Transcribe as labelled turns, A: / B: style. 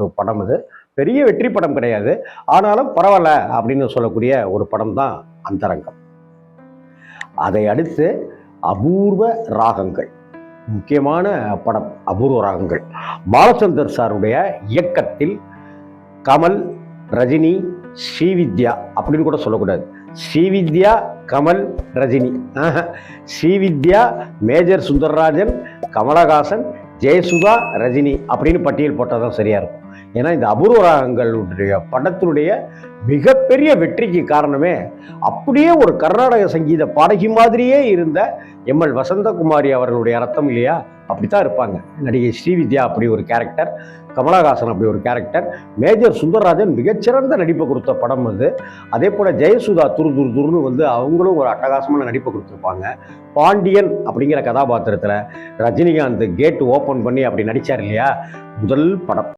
A: ஒரு படம் இது. பெரிய வெற்றி படம் கிடையாது, ஆனாலும் பரவாயில்ல அப்படின்னு சொல்லக்கூடிய ஒரு படம் தான் அந்தரங்கம். அதை அடுத்து அபூர்வ ராகங்கள், முக்கியமான படம் அபூர்வ ராகங்கள். பாலச்சந்தர் சாருடைய இயக்கத்தில் கமல், ரஜினி, ஸ்ரீவித்யா அப்படின்னு கூட சொல்லக்கூடாது, ஸ்ரீவித்யா, கமல், ரஜினி, ஸ்ரீவித்யா, மேஜர் சுந்தரராஜன், கமலஹாசன், ஜெயசுதா, ரஜினி அப்படின்னு பட்டியல் போட்டால் தான் சரியாக இருக்கும். ஏன்னா இந்த அபூர்வ ராகங்களுடைய படத்தினுடைய மிகப்பெரிய வெற்றிக்கு காரணமே அப்படியே ஒரு கர்நாடக சங்கீத பாடகி மாதிரியே இருந்த எம்எல் வசந்தகுமாரி அவர்களுடைய ரத்தம் இல்லையா, அப்படித்தான் இருப்பாங்க. நடிகை ஸ்ரீவித்யா அப்படி ஒரு கேரக்டர், கமலஹாசன் அப்படி ஒரு கேரக்டர், மேஜர் சுந்தரராஜன் மிகச்சிறந்த நடிப்பை கொடுத்த படம் அது. அதே போல் ஜெயசுதா துருன்னு அவங்களும் ஒரு அட்டகாசமான நடிப்பை கொடுத்துருப்பாங்க. பாண்டியன் அப்படிங்கிற கதாபாத்திரத்தில் ரஜினிகாந்த் கேட் ஓப்பன் பண்ணி அப்படி நடித்தார் இல்லையா, முதல் படம்.